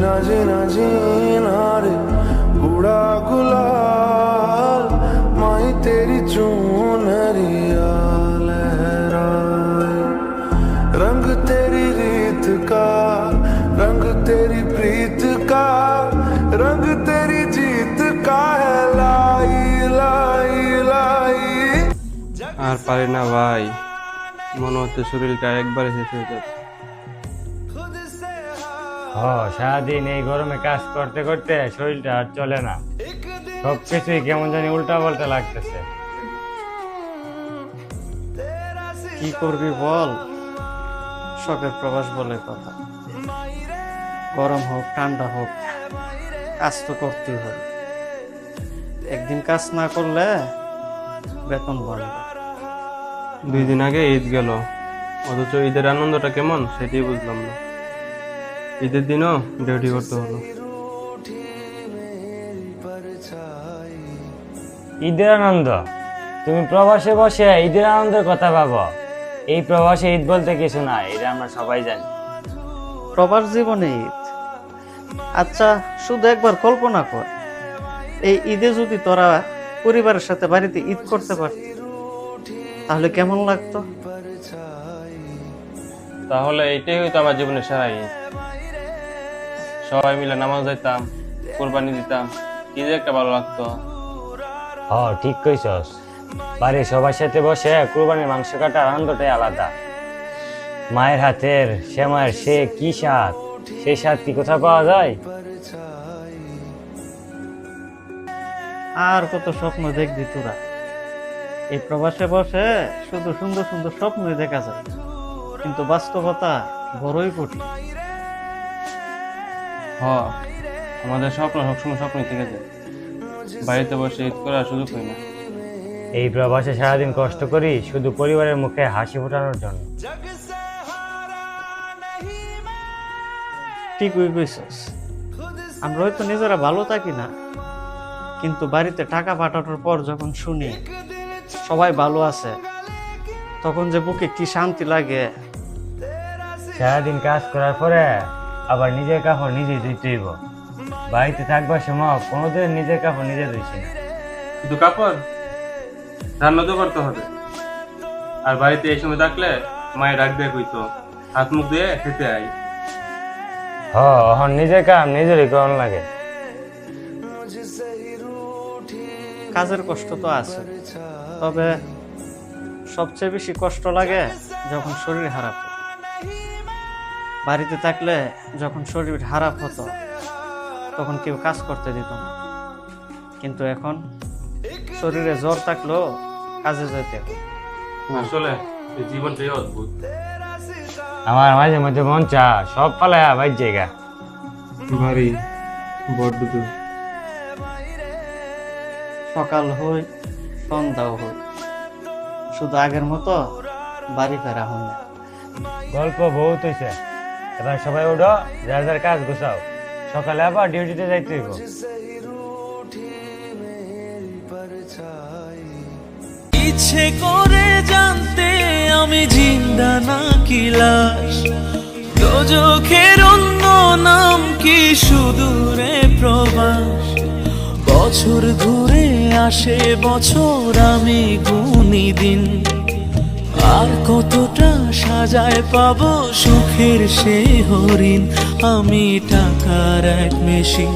जीना जीना जीना रे बूढ़ा गुलाल माही तेरी चूनरिया लहराए रंग तेरी रीत का रंग तेरी प्रीत का रंग तेरी जीत का है लाई लाई लाई আর পারি না ভাই, মনে হচ্ছে শরীরটা একবারে শেষ হয়ে যাবে। সারাদিন এই গরমে কাজ করতে করতে শরীরটা আর চলে না, সবকিছুই কেমন জানি উল্টা পাল্টা লাগতেছে। কি করবি বল, শখের প্রবাস বলে কথা। গরম হোক ঠান্ডা হোক কাজ তো করতেই হবে, একদিন কাজ না করলে বেতন বাড়বে। 2 দিন আগে ঈদ গেল, অথচ ঈদের আনন্দটা কেমন সেটাই বুঝলাম না। ঈদের দিনও ডিউটি করতে হলো। ঈদের আনন্দ? তুমি প্রবাসে বসে ঈদের আনন্দের কথা ভাবো। এই প্রবাসে ঈদ বলতে কিছু না, এটা আমরা সবাই জানি। প্রবাস জীবনে ঈদ, আচ্ছা শুধু একবার কল্পনা কর, এই ঈদে যদি তোরা পরিবারের সাথে বাড়িতে ঈদ করতে পারতি তাহলে কেমন লাগতো? তাহলে এইটাই হয়তো আমার জীবনের সেরা ঈদ। সবাই মিলে নামাজ যাইতাম, কোরবানি দিতাম, কি যে একটা ভালো লাগতো। ঠিক কইছস, বাড়ির সবার সাথে বসে কুরবানির মাংস কাটার আনন্দটাই আলাদা। মায়ের হাতের সেমাইয়ের সে কি স্বাদ, সেই স্বাদ কি কোথাও পাওয়া যায়? আর কত স্বপ্ন দেখবি তোরা, এই প্রবাসে বসে শুধু সুন্দর সুন্দর স্বপ্নই দেখা যায়, কিন্তু বাস্তবতা বড়ই কঠিন। আমাদের স্বপ্ন সবসময় স্বপ্নই থেকে যায়, বাড়িতে বসে ঈদ করার সুযোগ হয় না। এই প্রবাসে সারাদিন কষ্ট করি শুধু পরিবারের মুখে হাসি ফোটানোর জন্য। ঠিকই কইছস, আমরা হয়তো নিজেরা ভালো থাকি না, কিন্তু বাড়িতে টাকা পাঠানোর পর যখন শুনি সবাই ভালো আছে, তখন যে বুকে কি শান্তি লাগে। সারাদিন কাজ করার পরে আবার নিজের কাপড় নিজেই ধুইতে হইব। বাড়িতে থাকবার সময় কোনোদিন নিজের কাপড় নিজে ধুইছি না। শুধু কাপড়, রান্না তো করতে হবে। আর বাড়িতে এই সময় থাকলে মায়ের ডাক দিয়ে কইতো, হাত মুখ দিয়ে খেতে আই। এখন নিজের কাম নিজেরই করন লাগে। কাজের কষ্ট তো আছে, তবে সবচেয়ে বেশি কষ্ট লাগে যখন শরীর খারাপ হয়। বাড়িতে থাকলে যখন শরীর খারাপ হতো তখন কেউ কাজ করতে দিত না, কিন্তু এখন শরীরে জ্বর থাকলেও কাজে যেতে হবে। আসলে এই জীবনটাই অদ্ভুত। আমার মাঝে মধ্যে মন চা সব পালায়া বাইর জায়গা। ভারী বড্ড দূর। সকাল হই সন্ধ্যাও হই, শুধু আগের মতো বাড়ি ফেরা হয় না। গল্প বহুত হয়েছে, এবার সবাই উঠো, যার যার কাজ গুছাও, সকালে আবার ডিউটিতে যাইতে হইব। ইচ্ছে করে জানতে আমি জিন্দা নাকি লাশ, দোজখের অন্য নাম কি সুদূরে প্রবাস। বছর ঘুরে আসে বছর, আমি গুনি দিন, আর কতটা সাজায় পাবো সুখের সে হরিণ। আমি টাকার এক মেশিন,